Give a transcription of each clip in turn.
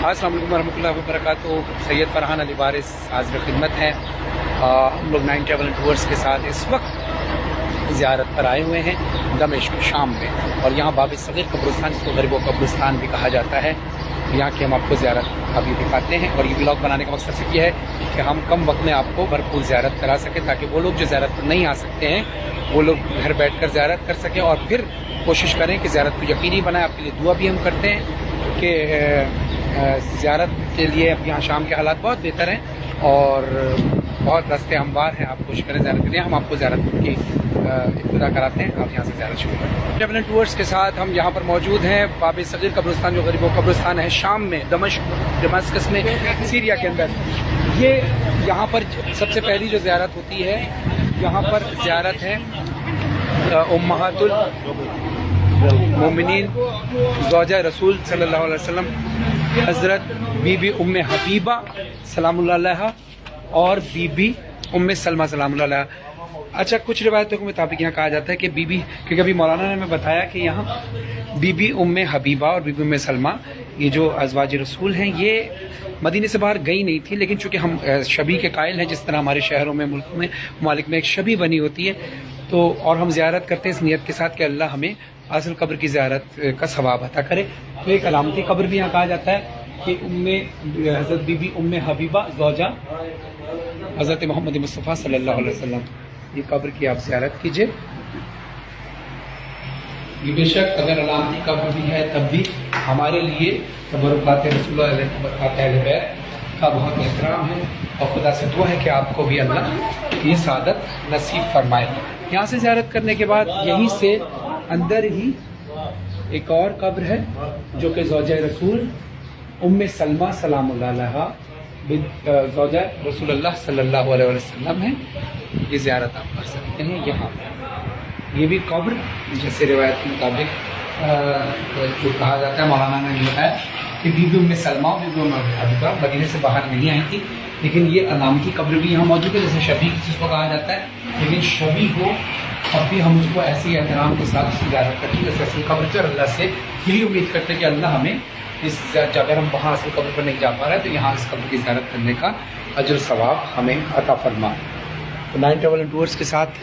السلام علیکم ورحمۃ اللہ وبرکاتہ. سید فرحان علی وارث حاضر خدمت ہیں. ہم لوگ 9 ٹریول ٹورز کے ساتھ اس وقت زیارت پر آئے ہوئے ہیں دمشق شام میں, اور یہاں باب صغیر قبرستان, جس کو غریبوں قبرستان بھی کہا جاتا ہے, یہاں کی ہم آپ کو زیارت ابھی دکھاتے ہیں. اور یہ ولاگ بنانے کا مقصد صرف یہ ہے کہ ہم کم وقت میں آپ کو بھرپور زیارت کرا سکیں, تاکہ وہ لوگ جو زیارت پر نہیں آ سکتے ہیں وہ لوگ گھر بیٹھ کر زیارت کر سکیں, اور پھر کوشش کریں کہ زیارت کو یقینی بنائیں. آپ کے لیے دعا بھی ہم کرتے ہیں کہ زیارت کے لیے اب یہاں شام کے حالات بہت بہتر ہیں اور بہت راستے ہموار ہیں. آپ کوشش کریں زیارت کے لیے. ہم آپ کو زیارت کی ابتدا کراتے ہیں, آپ یہاں سے زیارت شروع کریں. ٹریول ٹورز کے ساتھ ہم یہاں پر موجود ہیں باب صغیر قبرستان, جو غریبوں قبرستان ہے شام میں, دمشق میں, سیریا کے اندر. یہ یہاں پر سب سے پہلی جو زیارت ہوتی ہے, یہاں پر زیارت ہے امہات المومنین زوجہ رسول صلی اللہ علیہ وسلم حضرت بی بی ام حبیبہ سلام اللہ علیہا اور بی بی ام سلمہ سلام اللہ علیہا. اچھا, کچھ روایتوں کے مطابق یہاں کہا جاتا ہے کہ بی بی, کیونکہ ابھی مولانا نے ہمیں بتایا کہ یہاں بی بی ام حبیبہ اور بی بی ام سلمہ, یہ جو ازواج رسول ہیں, یہ مدینے سے باہر گئی نہیں تھی, لیکن چونکہ ہم شبی کے قائل ہیں, جس طرح ہمارے شہروں میں, ملک میں, ممالک میں ایک شبی بنی ہوتی ہے, تو اور ہم زیارت کرتے ہیں اس نیت کے ساتھ کہ اللہ ہمیں اصل قبر کی زیارت کا ثواب عطا کرے. تو ایک علامتی قبر بھی یہاں کہا جاتا ہے کہ حضرت بی بی ام حبیبہ زوجہ حضرت محمد مصطفیٰ صلی اللہ علیہ وسلم, یہ قبر کی آپ زیارت کیجئے. یہ بے شک اگر علامتی قبر بھی ہے تب بھی ہمارے لیے تبرکات رسول اللہ علیہ برکات اہل بیت کا بہت احترام ہے, اور خدا سے دعا ہے کہ آپ کو بھی اللہ یہ سعادت نصیب فرمائے. یہاں سے زیارت کرنے کے بعد یہیں سے اندر ہی ایک اور قبر ہے جو کہ زوجہ رسول ام سلمہ سلام اللہ علیہا زوجہ رسول اللہ صلی اللہ علیہ وسلم ہے. یہ زیارت آپ کر سکتے ہیں یہاں. یہ بھی قبر جیسے روایت کے مطابق جو کہا جاتا ہے, مولانا نے بتایا کہ بی بی ام سلمہ اور بی بی ام حبیبہ مدینے سے باہر نہیں آئی تھی, لیکن یہ علامتی قبر بھی یہاں موجود ہے, جیسے شبی جس کو کہا جاتا ہے, لیکن شبی کو اب بھی ہم اس کو ایسی احترام کے ساتھ اس کی زیارت کرتے ہیں جیسے اصل قبر سے, اور اللہ سے یہی امید کرتے ہیں کہ اللہ ہمیں اس, اگر ہم وہاں اصل قبر پر نہیں جا پا رہے تو یہاں اس قبر کی زیارت کرنے کا اجر ثواب ہمیں عطا فرمائے. تو 9 ٹریول ٹورز کے ساتھ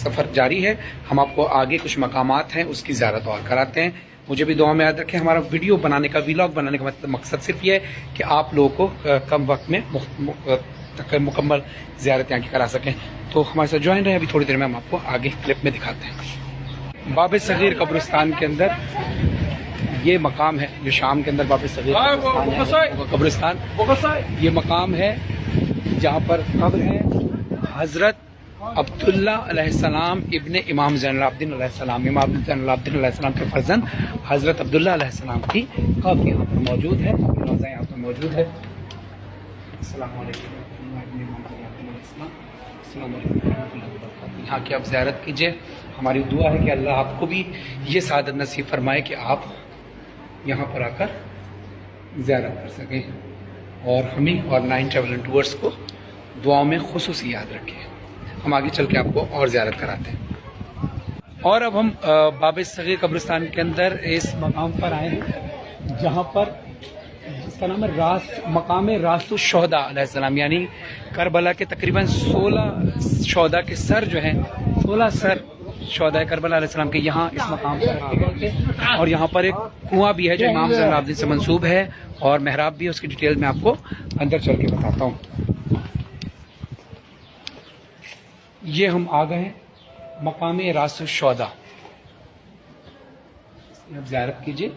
سفر جاری ہے. ہم آپ کو آگے کچھ مقامات ہیں اس کی زیارت اور کراتے ہیں. مجھے بھی دعا میں یاد رکھیں. ہمارا ویڈیو بنانے کا, ولاگ بنانے کا مقصد صرف یہ ہے کہ آپ لوگوں کو کم وقت میں مکمل زیارت یہاں کی کرا سکیں. تو ہمارے ساتھ جوائن رہیں, ابھی تھوڑی دیر میں ہم آپ کو آگے کلپ میں دکھاتے ہیں. باب صغیر قبرستان کے اندر یہ مقام ہے جو شام کے اندر باب صغیر قبرستان, یہ مقام ہے جہاں پر قبر ہے حضرت عبداللہ علیہ السلام ابن امام زین العابدین علیہ السلام. امام زین العابدین علیہ السلام کے فرزند حضرت عبداللہ علیہ السلام کی قبر یہاں پر موجود ہے, روضہ یہاں پر موجود ہے. السلام علیکم. یہاں کی آپ زیارت کیجئے. ہماری دعا ہے کہ اللہ آپ کو بھی یہ سعادت نصیب فرمائے کہ آپ یہاں پر آ کر زیارت کر سکیں, اور ہمیں اور 9 ٹریول ٹورز کو دعاؤں میں خصوصی یاد رکھیں. ہم آگے چل کے آپ کو اور زیارت کراتے ہیں. اور اب ہم باب صغیر قبرستان کے اندر اس مقام پر آئے ہیں جہاں پر اس کا نام ہے مقام راست الشہداء علیہ السلام, یعنی کربلا کے تقریباً 16 شہداء کے سر جو ہیں, 16 سر شہداء کربلا علیہ السلام کے یہاں اس مقام پر رکھے گئے تھے. اور یہاں پر ایک کنواں بھی ہے جو امام زین العابدین سے منسوب ہے, اور محراب بھی ہے. اس کی ڈیٹیل میں آپ کو اندر چل کے بتاتا ہوں. یہ ہم آ گئے ہیں مقام راس الشہداء. آپ زیارت کیجئے.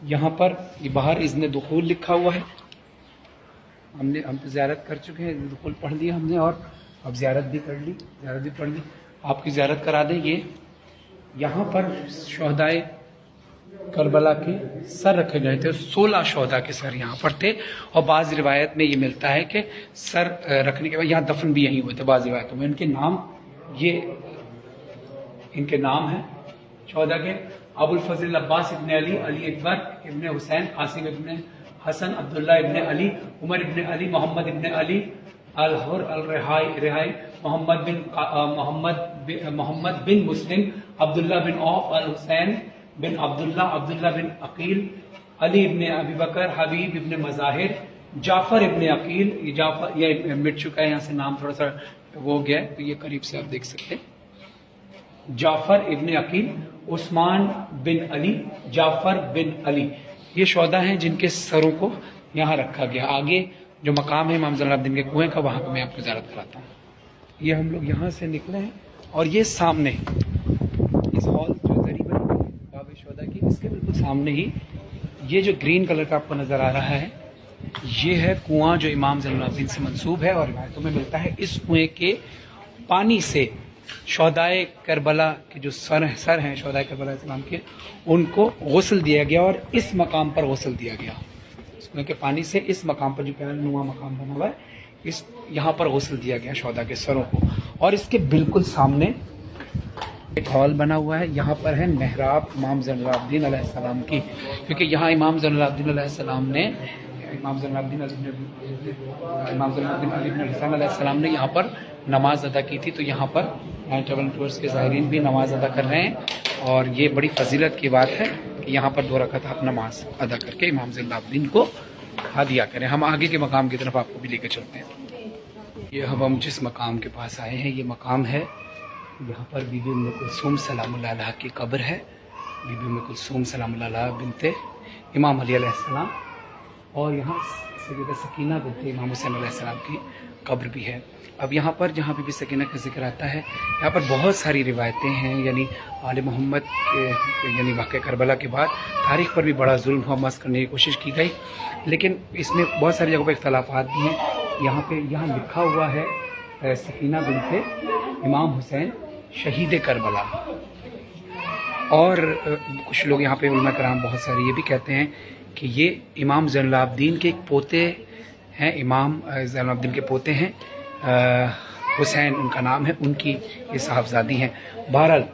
یہاں پر یہ باہر اذن دخول لکھا ہوا ہے. ہم تو زیارت کر چکے ہیں, دخول پڑھ لیا ہم نے, اور اب زیارت بھی کر لی, زیارت بھی پڑھ لی. آپ کی زیارت کرا دیں. یہ یہاں پر شہدائے کربلا کے سر رکھے گئے تھے, 16 شہداء کے سر یہاں پر تھے. اور بعض روایت میں یہ ملتا ہے کہ سر رکھنے کے بعد یہاں دفن بھی یہیں ہوئے تھے. بعض روایتوں میں ان کے نام, یہ ان کے نام ہیں شہداء کے: ابو الفضل عباس ابن علی, علی اکبر ابن حسین, قاسم ابن حسن, عبداللہ ابن علی, عمر ابن علی, محمد ابن علی, الحر الرہائی, محمد بن مسلم, عبداللہ بن عوف, الحسین بن عبداللہ, عبداللہ بن عقیل, अली इब्न अबी बकर, हबीब इब्न मज़ाहिर, जाफर इब्न अकील, ये जाफर ये मिट चुका है, यहाँ से नाम थोड़ा सा वो गया है, तो ये करीब से आप देख सकते हैं। जाफर इब्न अकील, उस्मान बिन अली, जाफर बिन अली, ये शोहदा हैं जिनके सरों को यहाँ रखा गया। आगे जो मकाम है इमाम ज़ैनुलब्दीन के कुएं का, वहाँ पर मैं आपको ज़ियारत कराता हूँ। ये हम लोग यहाँ से निकले हैं और ये सामने इस हॉल जो दरी बनी बाब शोहदा की, इसके बिल्कुल सामने ही ये जो ग्रीन कलर का आपको नज़र आ रहा है, ये है कुआं जो इमाम ज़ैनुलब्दीन से मंसूब है और रिवायतों में मिलता है। इस कुएं के पानी से शोहदाए करबला के जो सर हैं शोहदाए करबला इस्लाम के, उनको गुस्ल दिया गया और इस मकाम पर गुस्ल दिया गया। इस कुएं के पानी से इस मकाम पर जो प्यारा नुमा मकाम बना हुआ है, इस यहाँ पर गुस्ल दिया गया शोहदा के सरों को। और इसके बिल्कुल सामने एक हॉल बना हुआ है, यहाँ पर है मेहराब इमाम ज़ैनुलब्दीन अलैहिस्सलाम की, क्योंकि यहाँ इमाम ज़ैनुलब्दीन अलैहिस्सलाम ने इमाम ज़ैनुलब्दीन अली इब्न हुसैन अलैहिस्सलाम ने यहाँ पर नमाज अदा की थी। तो यहाँ पर ट्रैवल टूर्स के ज़ायरीन भी नमाज अदा कर रहे हैं और ये बड़ी फजीलत की बात है कि यहाँ पर 2 रकात आप नमाज अदा करके इमाम ज़ैनुलब्दीन को हादिया करें। हम आगे के मकाम की तरफ आपको भी लेकर चलते हैं। ये हम जिस मकाम के पास आए हैं, ये मकाम है, यहाँ पर बीबी उम्मे कुलसूम सलामुल्लाह अलैहा की कब्र है। बीबी उम्मे कुलसूम सलामुल्लाह अलैहा बिनते इमाम अली अलैहिस्सलाम, और यहाँ सैयदा सकीना बिनते इमाम हुसैन अलैहिस्सलाम की कब्र भी है। अब यहाँ पर जहाँ बीबी सकीना का जिक्र आता है, यहाँ पर बहुत सारी रिवायतें हैं, यानी आले मोहम्मद के यानी वाक़या करबला के बाद तारीख़ पर भी बड़ा जुल्म हुआ, मस करने की कोशिश की गई, लेकिन इसमें बहुत सारी जगहों पर इख्तलाफात भी हैं। यहाँ लिखा हुआ है सकीना बिनते इमाम हुसैन शहीद करबला। और कुछ लोग यहाँ पे उलमा कराम बहुत सारे ये भी कहते हैं कि ये इमाम ज़ैनुलब्दीन के एक पोते हैं, इमाम ज़ैनुलब्दीन के पोते हैं, हुसैन उनका नाम है, उनकी ये साहबजादी हैं। बहरहाल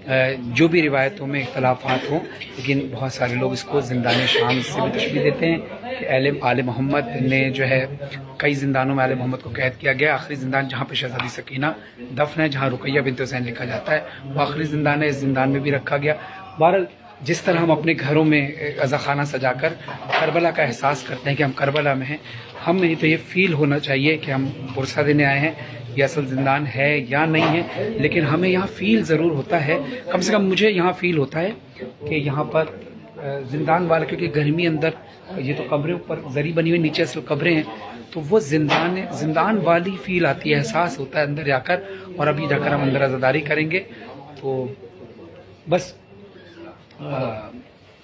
जो भी रिवायतों में इख्तलाफात हों, लेकिन बहुत सारे लोग इसको ज़िंदान शाम से भी तशबीह देते हैं कि आले मोहम्मद ने जो है कई ज़िंदानों में आले मोहम्मद को कैद किया गया। आखिरी ज़िंदान जहाँ पे शहज़ादी सकीना दफन है, जहाँ रुकैया बिनत हुसैन लिखा जाता है, वो आखिरी ज़िंदान है, इस ज़िंदान में भी रखा गया। बहरहाल जिस तरह हम अपने घरों में अज़ा खाना सजाकर करबला का एहसास करते हैं कि हम करबला में हैं, हमें तो ये फ़ील होना चाहिए कि हम पुरसा देने आए हैं, ये असल ज़िंदान है या नहीं है, लेकिन हमें यहाँ फ़ील ज़रूर होता है, कम से कम मुझे यहाँ फ़ील होता है कि यहाँ पर ज़िंदान वाला, क्योंकि गर्मी अंदर ये तो कब्रें ऊपर जरी बनी हुई, नीचे असल कब्रें हैं, तो वो ज़िंदान वाली फ़ील आती है, एहसास होता है अंदर जाकर। और अभी जाकर हम अंदर अज़ादारी करेंगे, तो बस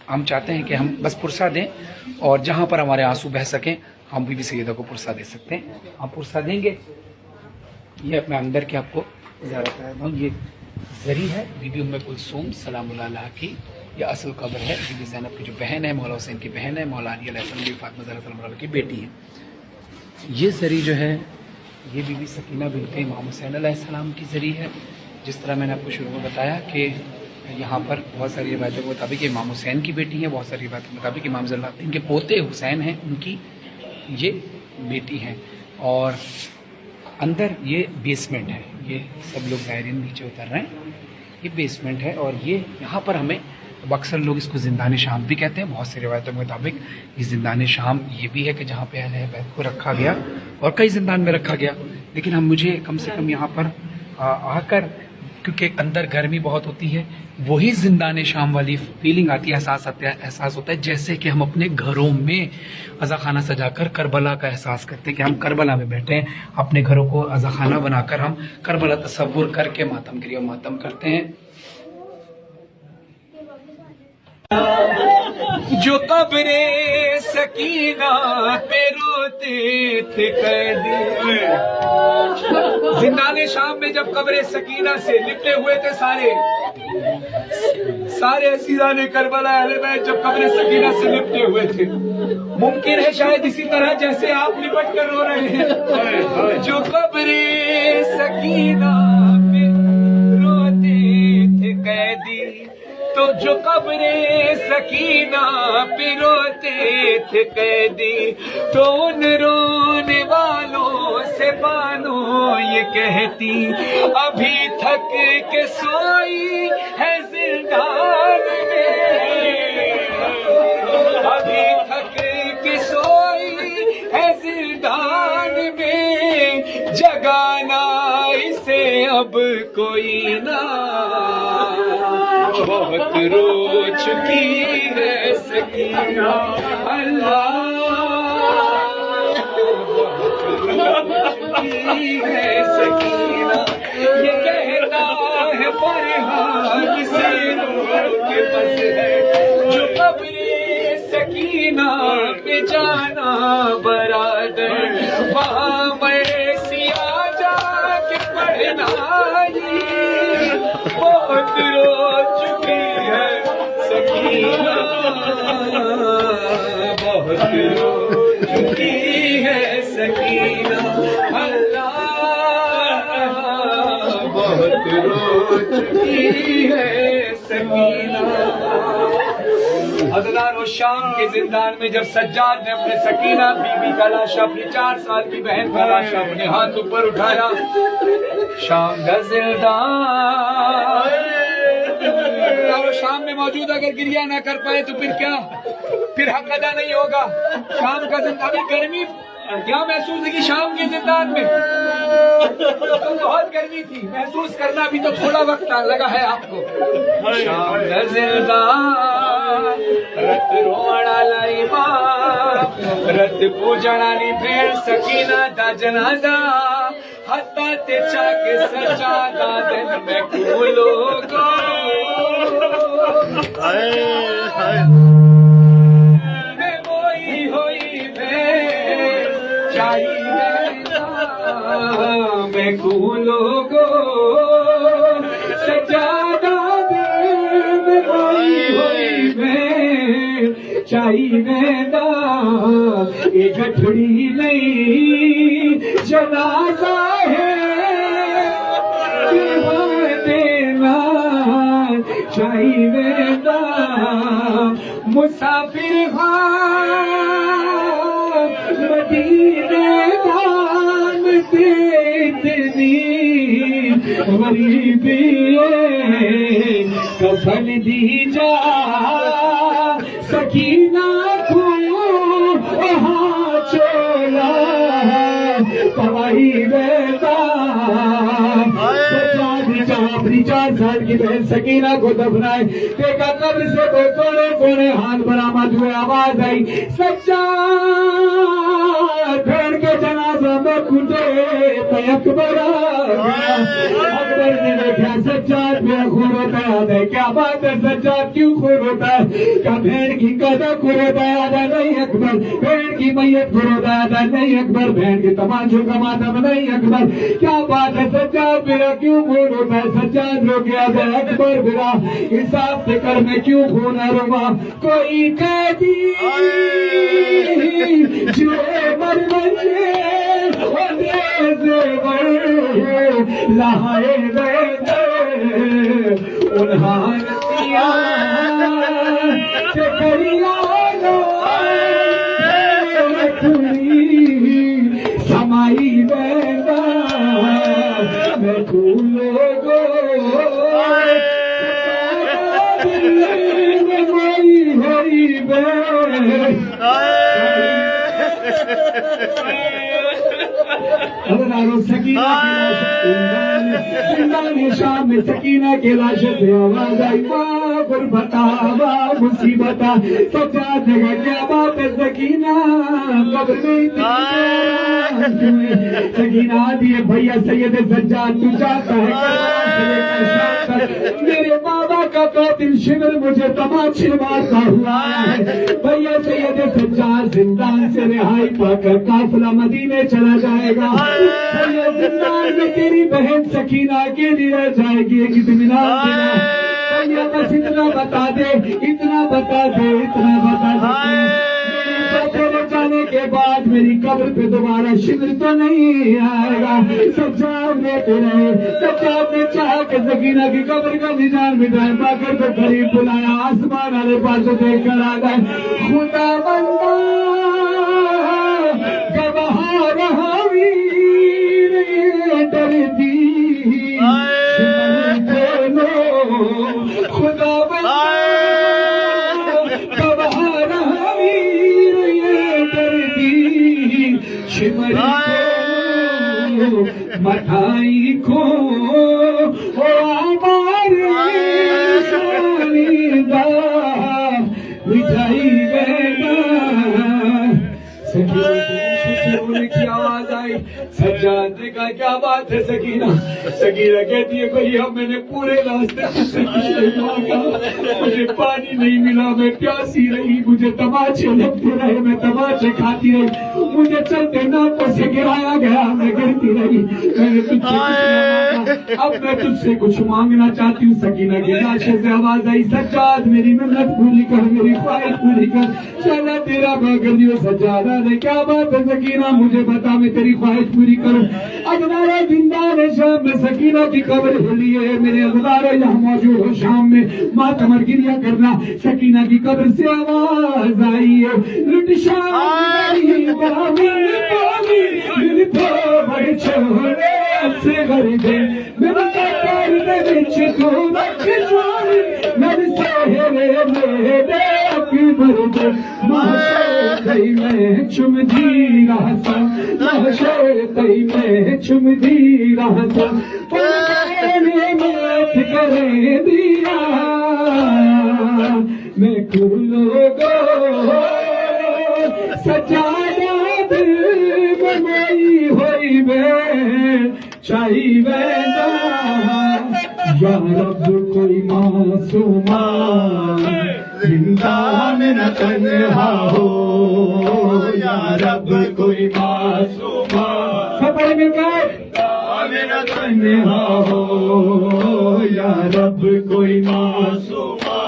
हम चाहते हैं कि हम बस पुरसा दें और जहाँ पर हमारे आंसू बह सकें हम बीबी सैयदा को पुरसा दे सकते हैं, हम पुरसा देंगे। ये अपने अंदर के आपको ज़्यादा कराता हूँ, ये जरी है बीबी उम्मे कुलसूम सलामुल्लाह अलैहा की, ये असल कब्र है। बीबी ज़ैनब की जो बहन है, मौला हुसैन की बहन है, मौला अली अलैहिस्सलाम की फातिमा ज़हरा सलामुल्लाह अलैहा की बेटी है। ये जरी जो है ये बीबी सकीना बिनते इमाम हुसैन अलैहिस्सलाम की जरी है। जिस तरह मैंने आपको शुरू में बताया कि यहाँ पर बहुत सारी रिवायतों के मुताबिक इमाम हुसैन की बेटी है, बहुत सारी रिवायतों के मुताबिक इमाम ज़ैनुलब्दीन के पोते हुसैन हैं, उनकी ये बेटी हैं। और अंदर ये बेसमेंट है, ये सब लोग ज़ायरीन नीचे उतर रहे हैं, ये बेसमेंट है। और ये यहाँ पर हमें अक्सर लोग इसको ज़िंदान शाम भी कहते हैं, बहुत सी रिवायतों के मुताबिक ये ज़िंदान शाम ये भी है कि जहाँ पे अहले बैत को रखा गया और कई ज़िंदान में रखा गया। लेकिन हम मुझे कम से कम यहाँ पर आकर, क्योंकि अंदर गर्मी बहुत होती है, वही ज़िंदान शाम वाली फीलिंग आती है, एहसास होता है जैसे कि हम अपने घरों में अज़ा खाना सजाकर करबला का एहसास करते हैं कि हम करबला में बैठे हैं। अपने घरों को अज़ा खाना बनाकर हम करबला तसव्वुर करके मातम गिरी और मातम करते हैं। जो कब्रे सकीना पे रोते थे कैदी, जिंदाने शाम में जब कब्रे सकीना से लिपटे हुए थे सारे असीराने करबला अहले बैत, जब कब्रे सकीना से लिपटे हुए थे, मुमकिन है शायद इसी तरह जैसे आप लिपट कर रो रहे हैं। जो कब्रे सकीना पे रोते थे कैदी, तो जो कब्रे सकीना पे रोते थे कैदी, तो उन रोने वालों से बानो ये कहती, अभी थक के सोई है जिंदान में, अभी कोई ना, बहुत रो चुकी है सकीना, अल्लाह है सकीना। ये कहता है फरहाद से के बस है, जो कब्रे सकीना पे जाना बरादर, वहाँ मैं सिया जाके पढ़ना ही, बहुत रो चुकी है सकीना, बहुत रो चुकी है सकीना, अल्लाह बहुत रो चुकी है सकीना। हज़रात शाम के जिंदान में जब सज्जाद ने अपने सकीना बीबी का लाशा, अपनी 4 साल की बहन का लाशा अपने हाथ ऊपर उठाया, शाम का जिंदान शाम में मौजूद अगर गिरिया ना कर पाए तो फिर क्या, फिर हक अदा नहीं होगा। शाम का जिंदान, अभी गर्मी क्या महसूस है कि शाम के जिंदान में तो बहुत गर्मी थी, महसूस करना भी तो थोड़ा वक्त लगा है आपको। शाम का जिंदान रत रोड़ा लाई मां, रत पूजणानी भेड़ सकीना दा जनाजा, हत्ता ते चाके सजादा दिन में कूलो गो, मैं मोई होई भेड़ चाहिए मैं कूलो गो, सजादा दिन मोई होई भेड़ चाहिए ना, ये गठड़ी नहीं जनाजा है, देना चाहिए ना, मुसाफिर मदीने दान देनी, गरीबी कफन दी जा सकीना को, चोला पवाई बेटा, अपनी 4 साल की बहन सकीना को दफनाए, देखा कब्र से तो कोने कोने हाथ बरामद हुए, आवाज आई सज्जाद, बहन के जनाजा में कुटे तो अकबर अकबर ने देखा सज्जाद मेरा खून होता है, क्या बात है सज्जाद क्यों खून होता है, क्या बहन की कदर खून होता है, नहीं अकबर, बहन की मैयत खून होता है, नहीं अकबर, बहन के तमाशों का मातम नहीं अकबर, क्या बात है सज्जाद मेरा क्यों खून होता है, सज्जाद रो गया है अकबर मेरा हिसाब से कर मैं क्यों खून है रोमा, कोई कैदी जो मर बचे लहाए गए उन्हार से करिया समाई बेदा मैं भूलो गो होई बे सकीना शाम में सकीना के लाश से आवाज आई, माँ गुरबता माँ मुसीबता, सज्जाद ने कहा क्या बात है सकीना, कब्र में सकीना आती है, भैया सैयद सज्जाद तू चाहता है मेरे बाबा का कातिल शिविर मुझे तमाचे मारता हुआ है, भैया सैयद सज्जाद जिंदान से रिहाई पाकर काफिला मदीने चला जाएगा, भैया जिंदान में तेरी बहन सकीना अकेली रह जाएगी, एक इत्मीनान देना भैया, बस इतना बता दे, इतना बता दे, इतना बता दे, तेरे जाने के बाद मेरी कब्र पे दोबारा शिविर तो नहीं आएगा। सज्जाद लेते रहे, सज्जाद ने चाहा कि सकीना की कब्र का निजान मिटाए, पाकर तो करीब बुलाया, आसमान वाले पास देख कर आ गए, खुदा बंदा गवाह रहा वीर डरती खुदा बंदा गवाह रहा वीर ये डरती शिमरी को मठाई को ओ سجاد نے کہا کیا بات ہے سکینہ؟ سکینہ کہتی ہے بھیا میں نے پورے راستے سے کچھ نہیں مانگا، مجھے پانی نہیں ملا، میں پیاسی رہی، مجھے تماچے لگتے رہے، میں تماچے کھاتی رہی، مجھے چلتے ناپوں سے گرایا گیا، میں گرتی رہی، میں نے تجھ سے کچھ نہ مانگا، اب میں تجھ سے کچھ مانگنا چاہتی ہوں۔ سکینہ کی لاشے سے آواز آئی سجاد میری منت پوری کر، میری خواہش پوری کر، چلا تیرا باں کر دیو۔ سجادہ نے کیا بات ہے سکینہ مجھے بتا میں تیری خواہش پوری کروں۔ اجنارہ زندان شام میں سکینہ کی قبر ہلی ہے، میرے اجنارہ یہاں موجود ہو شام میں ماتم گریا کرنا۔ سکینہ کی قبر سے آواز آئی ہے لٹ شام میری بامی بامی میری بھائی چھوڑے سے غریبے میرے کار دے وچ تو رکھ جوڑی میری سہرے میرے اکبر دے محشر تئی میں چم دی رہا سا، محشر تئی میں چم دی رہا سا، پڑھنے مات کرے دیا میں کھلو گو سجادہ دل بنائی ہوئی میں چاہی وینا یا رب کوئی معصومہ زندہ میں نہ تنہا ہو، یا رب کوئی معصومہ سپڑ میں نہ تنہا ہو، یا رب کوئی معصومہ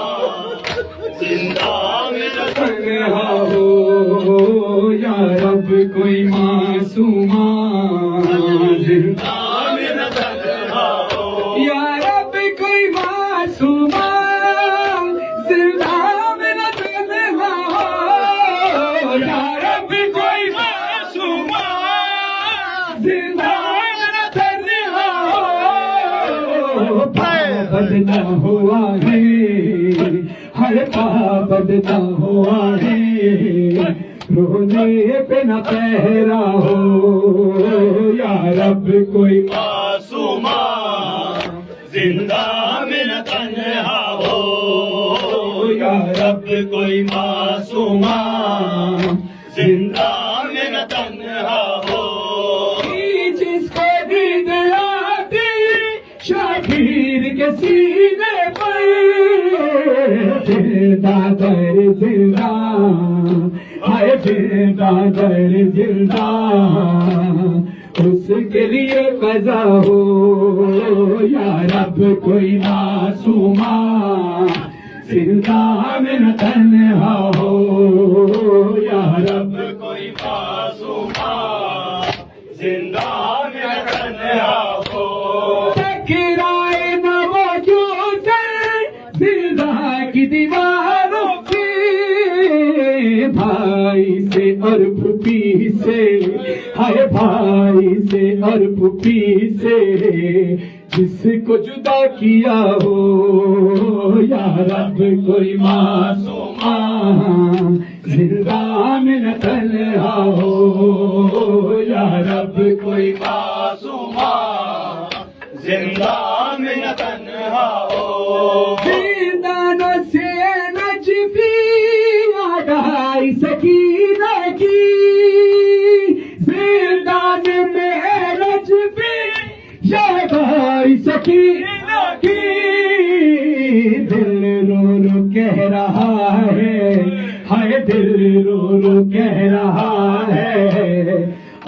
زندہ میں نہ تنہا ہو، یا رب کوئی معصومہ زندہ میں نہ تنہا ہو، یا رب کوئی معصومہ زندہ میں نہ تنہا ہو، یا رب کوئی معصومہ زندہ میں نہ تنہا ہو۔ پابند نہ ہوا ہے ہر پابند نہ ہوا ہے، رونے پہ نہ پہرا ہو، یا رب کوئی معصومہ زندہ میں نہ تنہا ہو، یا رب کوئی معصومہ زندہ میں نہ تنہا ہو۔ جس کو دید آتی شبیر کے سینے پر زندہ در زندہ ہائے زندہ در زندہ اس کے لیے قضا ہو، یا رب کوئی معصومہ زندہ میں نہ تنہا ہو، یا رب کوئی معصومہ زندہ میں نہ تنہا ہو۔ ٹکرائے نہ وہ جو سے زندہ کی دیواروں سے، بھائی سے اور پھوپھی سے، ہائے بھائی سے اور پھوپھی سے، جس کو جدا کیا ہو، یا رب کوئی معصومہ زندہ میں نہ تنہا ہو، یا رب کوئی معصومہ زندہ میں نہ تنہا ہو۔ زندانوں سے نجفی یاد آئی سکینہ کی، زندان میں نجفی یاد آئی سکینہ کی، دل رو رو کہہ رہا ہے، ہائے دل رو رو کہہ رہا ہے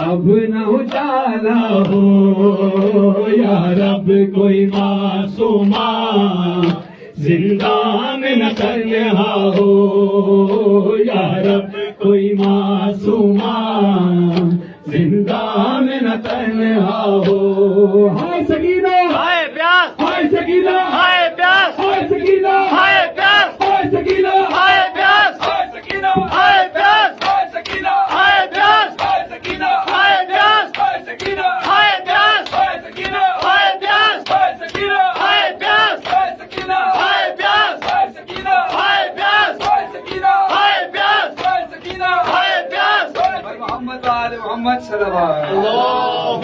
اب نہ اجالا ہو، یا رب کوئی معصومہ زندہ میں نہ تنہا ہو، یا رب کوئی معصومہ زندہ میں نہ تنہا ہو۔ ہائے سکینہ ہائے پیاس، ہائے سکینہ ہائے پیاس، ہائے سکینہ ہائے پیاس، ہائے سکینہ ہائے پیاس، ہائے سکینہ ہائے پیاس، ہائے سکینہ ہائے پیاس، ہائے سکینہ ہائے پیاس، ہائے سکینہ ہائے پیاس، ہائے سکینہ ہائے پیاس، ہائے سکینہ ہائے پیاس، ہائے سکینہ ہائے پیاس، ہائے سکینہ ہائے پیاس، ہائے سکینہ ہائے پیاس، ہائے سکینہ ہائے پیاس۔ محمد آل محمد صلی اللہ علیہ وسلم، اللہم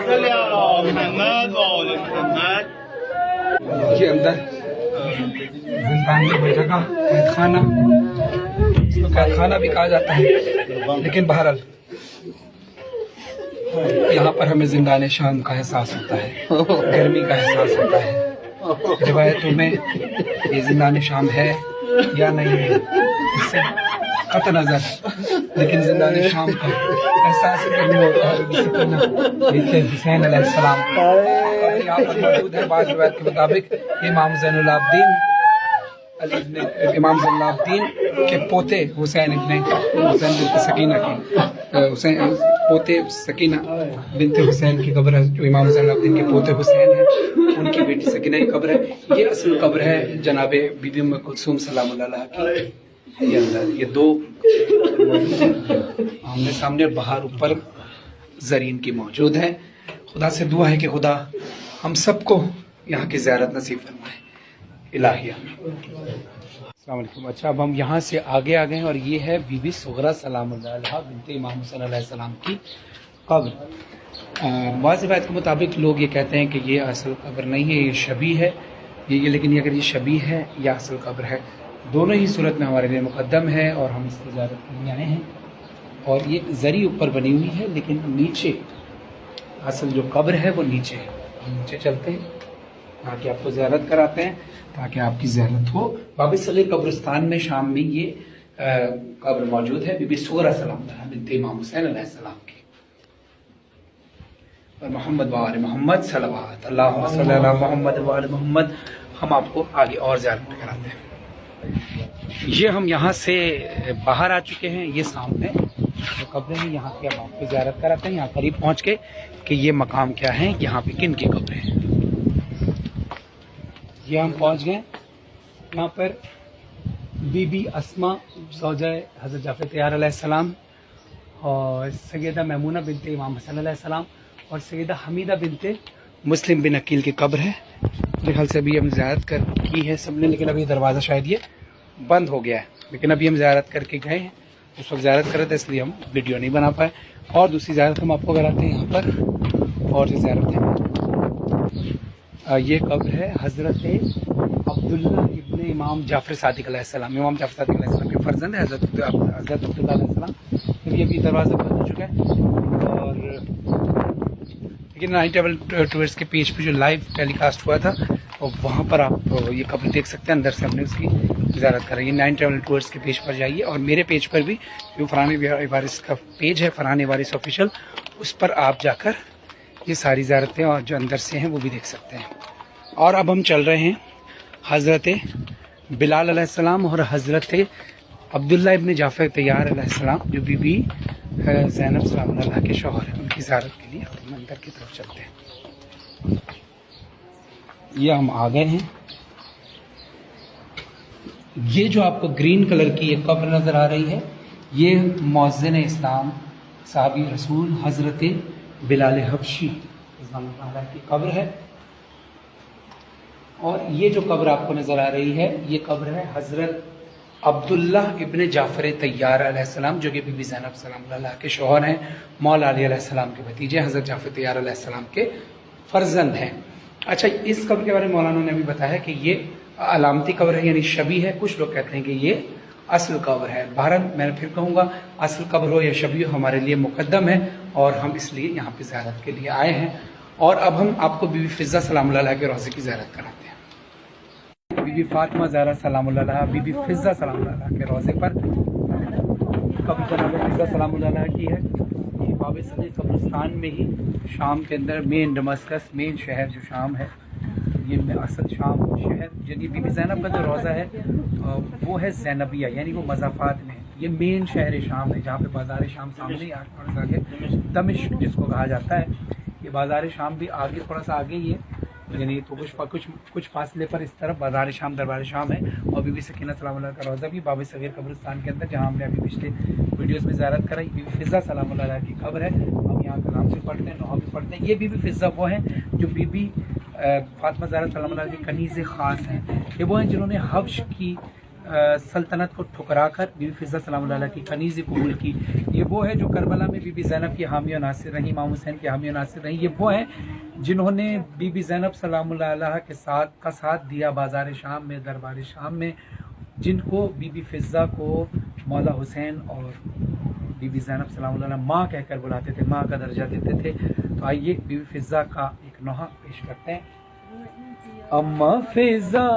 صلی علی محمد و آل محمد۔ کے اندر زندان میں کوئی جگہ قید خانہ، اس کو قید خانہ بھی کہا جاتا ہے، لیکن بہرحال यहाँ पर हमें जिंदान शाम का एहसास होता है, गर्मी का एहसास होता है। रिवायतों में ये जिंदान शाम है या नहीं है इससे कत नजर, लेकिन जिंदान शाम का एहसास करने होता है हुसैन अलैहिस्सलाम यहाँ पर मौजूद है। बाद रिवायत के मुताबिक इमाम ज़ैनुल आबिदीन के पोते हुसैन बिनते सकीना की हुसैन पोते सकीना बिनते हुसैन की कब्र है, जो इमाम ज़ैनुल आबिदीन के पोते हुसैन है उनकी बेटी सकीना की कब्र है। ये असल कब्र है जनाबे बीबी उम्मे कुलसूम सलामुल्लाह अलैहा की। ये अंदर ये दो आमने सामने बाहर ऊपर ज़रीन की मौजूद है। खुदा से दुआ है कि खुदा हम सबको यहाँ की ज़ियारत नसीब फरमाए। इलाहिया। अस्सलाम वालेकुम। अच्छा, अब हम यहाँ से आगे आ गए हैं और ये है बीबी सुगरा सलामुल्लाह अलैहा बिनते इमाम हुसैन अलैहिस्सलाम की कब्र। बाज़ रिवायत के मुताबिक लोग ये कहते हैं कि ये असल कब्र नहीं है, ये शबी है, ये लेकिन ये अगर ये शबी है या असल कब्र है, दोनों ही सूरत में हमारे लिए मुकद्दम है और हम इसकी ज़ियारत करने आए हैं। और ये ज़री ऊपर बनी हुई है लेकिन नीचे असल जो कब्र है वो नीचे है। हम नीचे चलते हैं ताकि आपको ज़ियारत कराते हैं, ताकि आपकी ज़ियारत हो। बाबी सगीर कब्रिस्तान में शाम में ये कब्र मौजूद है बीबी सुगरा सलामुल्लाह बिनते इमाम हुसैन अलैहिस्सलाम की। और मोहम्मद व आले मोहम्मद सल्लल्लाहु अलैहि मोहम्मद व आले मोहम्मद। हम आपको आगे और ज़ियारत कराते हैं। ये हम यहाँ से बाहर आ चुके हैं, ये सामने जो कब्रें हैं यहाँ की अब आपको ज़ियारत कराते हैं। यहाँ करीब पहुँच के कि ये मकाम क्या है, यहाँ पे किन की कब्रें हैं। ये हम पहुँच गए। यहाँ पर बीबी अस्मा ज़ौजा हज़रत जाफ़र तैयार अलैहिस्सलाम और सैयदा मैमूना बिनते इमाम हसन अलैहिस्सलाम और सैयदा हमीदा बिनते मुस्लिम बिन अकील की कब्र है। मेरे ख्याल से अभी हम ज़ियारत की है सबने, लेकिन अभी दरवाज़ा शायद ये बंद हो गया है। लेकिन अभी हम ज़ियारत करके गए हैं, उस वक्त ज़ियारत कर रहे थे इसलिए हम वीडियो नहीं बना पाए। और दूसरी ज़ियारत हम आपको कराते हैं यहाँ पर। और जो ज़ियारत है ये कब्र है हज़रत अब्दुल्ला इब्न इमाम जाफ़र सादिक़ अलैहिस्सलाम। इमाम जाफ़र सादिक़ अलैहिस्सलाम के फर्जंद है हज़रत अब्दुल्ला अलैहिस्सलाम। ये अभी दरवाज़ा बंद हो चुका है। और लेकिन नाइन ट्रैवल टूर्स के पेज पे जो लाइव टेलीकास्ट हुआ था और वहाँ पर आप ये कब्र देख सकते हैं। अंदर से हमने उसकी ज़ियारत कराई। नाइन ट्रैवल टूर्स के पेज पर जाइए और मेरे पेज पर भी जो फरहान वारिस का पेज है, फरहान वारिस ऑफिशियल, उस पर आप जाकर ये सारी ज़ियारतें और जो अंदर से हैं वो भी देख सकते हैं। और अब हम चल रहे हैं हज़रत बिलाल अलैहिस्सलाम और हज़रत अब्दुल्ला इब्न जाफ़र तैयार अलैहिस्सलाम जो बीबी ज़ैनब सलामुल्लाह के शौहर हैं, उनकी ज़ियारत के लिए हम अंदर की तरफ चलते हैं। ये हम आ गए हैं। ये जो आपको ग्रीन कलर की ये कब्र नज़र आ रही है, ये मुअज़्ज़िन इस्लाम साहबी रसूल हज़रत बिलाल हबशी की कब्र है। और ये जो कब्र आपको नज़र आ रही है ये कब्र है हज़रत अब्दुल्ला इब्न जाफ़र तैयार अलैहिस्सलाम जो कि बीबी ज़ैनब सलामुल्लाह के शौहर हैं, मौला अली अलैहिस्सलाम के भतीजे हज़रत जाफ़र तैयार अलैहिस्सलाम के फर्जंद हैं। अच्छा, इस कब्र के बारे में मौलाना ने भी बताया कि ये अलामती कब्र है, यानी शबी है। कुछ लोग कहते हैं कि ये असल कब्र है। बहरहाल मैं फिर कहूँगा असल कब्र हो या शबी हो हमारे लिए मुकद्दम है और हम इसलिए यहाँ पे ज़ियारत के लिए आए हैं। और अब हम आपको बीबी फ़िज़्ज़ा सलामुल्लाह अलैहा के रोज़े की ज़ियारत कराते हैं। बीबी फ़ातिमा ज़हरा सलामुल्लाह अलैहा बीबी फ़िज़्ज़ा सलामुल्लाह अलैहा के रोज़े पर कब्र जनाब फ़िज़्ज़ा सलामुल्लाह अलैहा की है। ये बाब सगीर कब्रिस्तान में ही शाम के अंदर मेन दमस्कस मेन शहर जो शाम है, ये असल शाम शहर, यानी बीबी ज़ैनब का जो रोज़ा है वो है ज़ैनबिया, यानी वो मज़ाफ़ात में। ये मेन शहर शाम है जहाँ पे बाज़ार शाम सामने ही आगे दमिश्क जिसको कहा जाता है। ये बाज़ार शाम भी आगे थोड़ा सा आगे ही है, यानी तो कुछ फासले पर इस तरफ बाज़ार शाम दरबार शाम है। और बीबी सकीना सलामुल्लाह का रोज़ा भी बाब सगीर कब्रिस्तान के अंदर जहाँ हमने अभी पिछले वीडियोज़ में ज़ियारत कराई। बीबी फ़िज़्ज़ा सलामुल्लाह अलैहा की कब्र है। हम यहाँ कलाम से पढ़ते हैं, नौहा भी पढ़ते हैं। ये बीबी फ़िज़्ज़ा वो हैं जो बीबी फ़ातिमा ज़हरा सलामुल्लाह अलैहा की कनीज़ ख़ास हैं। ये वो हैं जिन्होंने हब्श की सल्तनत को ठुकरा कर बीबी फ़िज़्ज़ा सलामुल्लाह अलैहा की कनीज़ कबूल की। ये वो है जो करबला में बीबी ज़ैनब की हामी और नासिर रही, इमाम हुसैन की हामी और नासिर रही। ये वो हैं जिन्होंने बीबी ज़ैनब सलामुल्लाह अलैहा के साथ दिया बाज़ार शाम में, दरबार शाम में, जिनको बीबी फ़िज़्ज़ा को मौला हुसैन और بی بی زینب سلام اللہ علیہ ماں کہہ کر بلاتے تھے، ماں کا درجہ دیتے تھے. تو آئیے بی بی فضہ کا ایک نوحہ پیش کرتے ہیں. اماں فضہ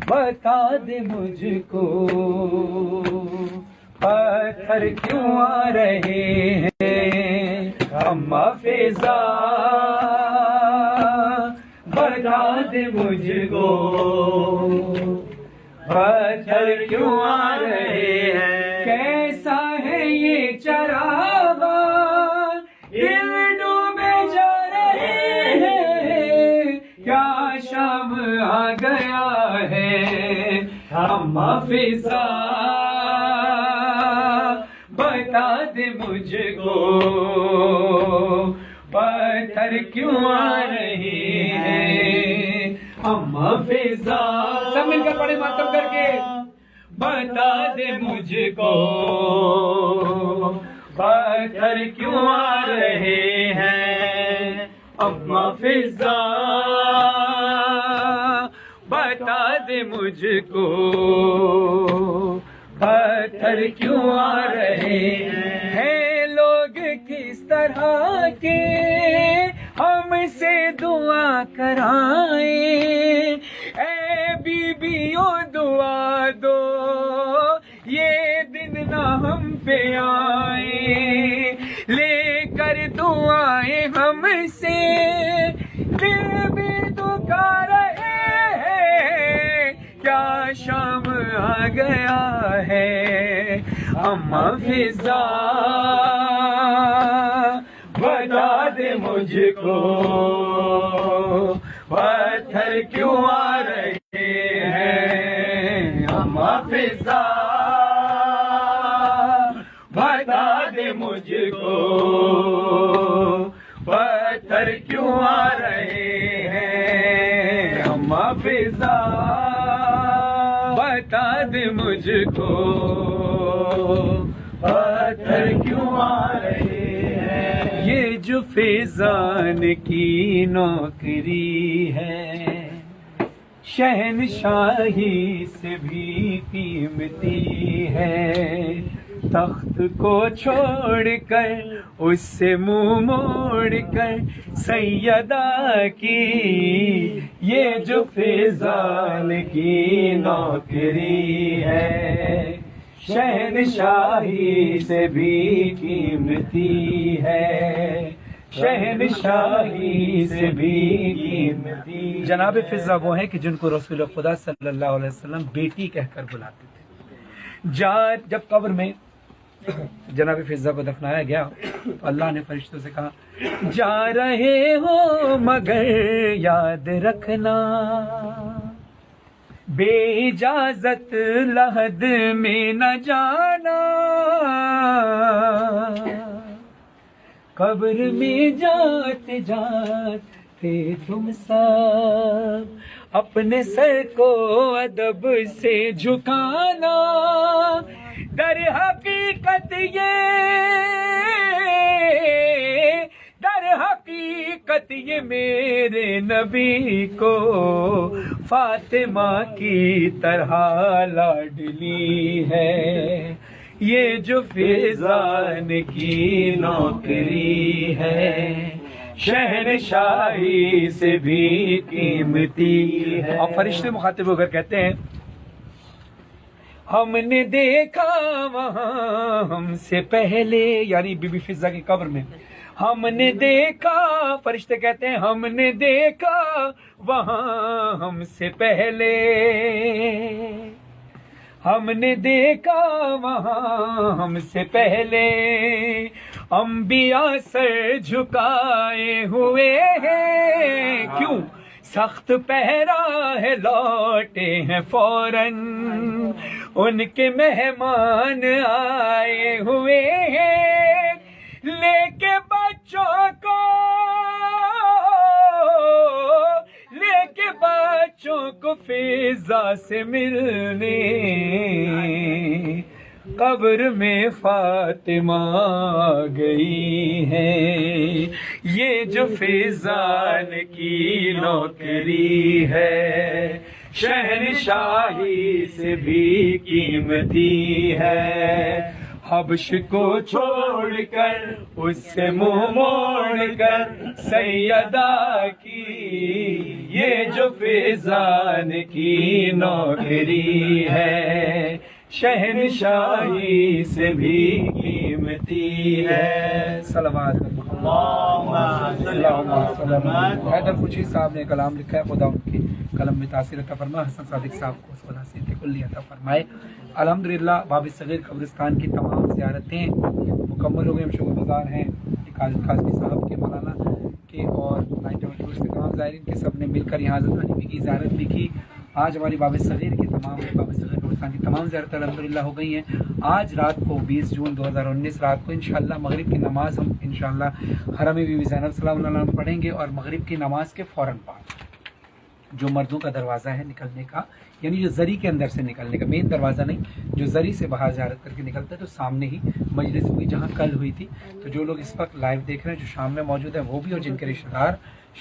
بتا دے مجھ کو پتھر کیوں آ رہے ہیں. اماں فضہ بتا دے مجھ کو پتھر کیوں آ رہے ہیں. کیسا ہے یہ چراغاں دل ڈوبے جا رہے ہیں. کیا شام آ گیا ہے. اماں فضہ بتا دے مجھ کو پتھر کیوں آ رہے ہیں. اماں فضہ سب مل کر پڑھے ماتم کر کے. بتا دے مجھ کو پتھر کیوں آ رہے ہیں. اماں فضہ بتا دے مجھ کو پتھر کیوں آ رہے ہیں. لوگ کس طرح کے ہم سے دعا کرائیں. اے بیویوں دعا دو یہ دن نہ ہم پہ آئے. لے کر دعائیں ہم سے دل بھی دکھا رہے ہیں. کیا شام آ گیا ہے. اماں فضہ بتا دے مجھ کو پتھر کیوں آ رہے ہیں. اماں فضہ بتا دے مجھ کو پتھر کیوں آ رہے ہیں. اماں فضہ بتا دے مجھ کو پتھر کیوں آ رہے ہیں. یہ جو فیضان کی نوکری ہے شہنشاہی سے بھی قیمتی ہے. تخت کو چھوڑ کر اس سے منہ موڑ کر سیدہ کی یہ جو فیضان کی نوکری ہے شہنشاہی سے بھی قیمتی ہے. شہنشاہی سے بھی قیمتی. جناب فضہ وہ ہیں کہ جن کو رسول خدا صلی اللہ علیہ وسلم بیٹی کہہ کر بلاتے تھے. جب قبر میں جناب فضہ کو دفنایا گیا تو اللہ نے فرشتوں سے کہا جا رہے ہو مگر یاد رکھنا بے اجازت لحد میں نہ جانا. قبر میں جاتے جاتے تم سب اپنے سر کو ادب سے جھکانا. در حقیقت یہ میرے نبی کو فاطمہ کی طرح لاڈلی ہے. یہ جو فیضان کی نوکری ہے شہنشاہی سے بھی قیمتی ہے. اور فرشتے مخاطب ہو کر کہتے ہیں ہم نے دیکھا وہاں ہم سے پہلے، یعنی بی بی فضہ کی قبر میں ہم نے دیکھا، فرشتے کہتے ہیں ہم نے دیکھا وہاں ہم سے پہلے، ہم نے دیکھا وہاں ہم سے پہلے انبیاء سر جھکائے ہوئے ہیں. کیوں؟ سخت پہرا ہے لوٹے ہیں فوراً، ان کے مہمان آئے ہوئے ہیں. لے کے بچوں کو فضہ سے ملنے قبر میں فاطمہ گئی ہے. یہ جو فیضان کی نوکری ہے شہنشاہی سے بھی قیمتی ہے، حبش کو چھوڑ کر اس سے منہ موڑ کر سیدہ کی یہ جو فیضان کی نوکری ہے، شہنشاہی سے بھی قیمتی ہے۔ صلوات حیدر خوشی صاحب نے کلام لکھا ہے، خدا ان کے قلم میں تاثیر عطا فرمائے، حسن صادق صاحب کو خدا سے کلی عطا فرمائے۔ الحمدللہ باب صغیر قبرستان کی تمام زیارتیں مکمل ہو گئی، ہم شکر گزار ہیں قاضی صاحب کے، مولانا کے اور نائٹ ٹورس کے تمام زائرین کے، سب نے مل کر یہاں حاضر بھی کی، زیارت بھی کی۔ آج ہماری باب صغیر کی تمام باب صغیر قبرستان کی تمام زیارتیں الحمدللہ ہو گئی ہیں۔ آج رات کو 20 جون 2019 رات کو انشاءاللہ مغرب کی نماز ہم انشاءاللہ حرم بی بی زینب سلام اللہ علیہ پڑھیں گے، اور مغرب کی نماز کے فوراً بعد جو مردوں کا دروازہ ہے نکلنے کا، یعنی جو زری کے اندر سے نکلنے کا، مین دروازہ نہیں، جو زری سے باہر زیارت کر کے نکلتا ہے، تو سامنے ہی مجلس ہوئی جہاں کل ہوئی تھی۔ تو جو لوگ اس وقت لائیو دیکھ رہے ہیں، جو شام میں موجود ہیں وہ بھی، اور جن کے رشتہ دار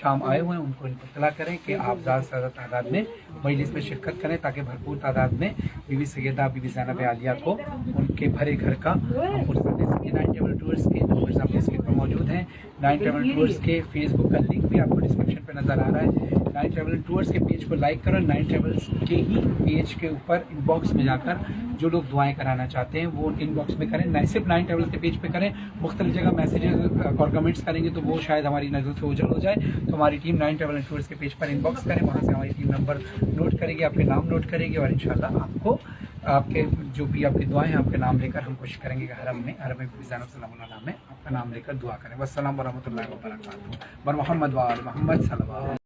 شام آئے ہوئے ہیں ان کو اطلاع کریں کہ آپ زیادہ سے زیادہ تعداد میں مجلس میں شرکت کریں، تاکہ بھرپور تعداد میں بی بی سیدہ بی بی زینب عالیہ کو ان کے بھرے گھر کا ہم پرزہ دے سکیں۔ نائن ٹیبل ٹورس کے نمبرز آپ کے اسکرین پر موجود ہیں۔ نائن ٹیبل ٹورس کے فیس بک کا لنک بھی آپ کو ڈسکرپشن پہ نظر آ رہا ہے۔ نائن ٹریول ٹورس کے پیج کو لائک کرو، نائن ٹریولس کے ہی پیج کے اوپر ان باکس میں جا کر جو لوگ دعائیں کرانا چاہتے ہیں وہ ان باکس میں کریں، نہ صرف نائن ٹریولس کے پیج پہ کریں، مختلف جگہ میسیجز اور کمنٹس کریں گے تو وہ شاید ہماری نظر سے اوجھل ہو جائے۔ تو ہماری ٹیم نائن ٹریول ٹورس کے پیج پر ان باکس کریں، وہاں سے ہماری ٹیم نمبر نوٹ کرے گی، آپ کے نام نوٹ کرے گی، اور انشاءاللہ آپ کو آپ کے جو بھی آپ کی دعائیں ہیں آپ کے نام لے کر ہم کوشش کریں گے کہ حرم بی بی زینب سلام اللہ علیہ میں آپ کا نام لے کر دعا کریں۔ والسلام ورحمۃ اللہ وبرکاتہ۔ بر محمد و آل محمد صلی اللہ علیہ وسلم۔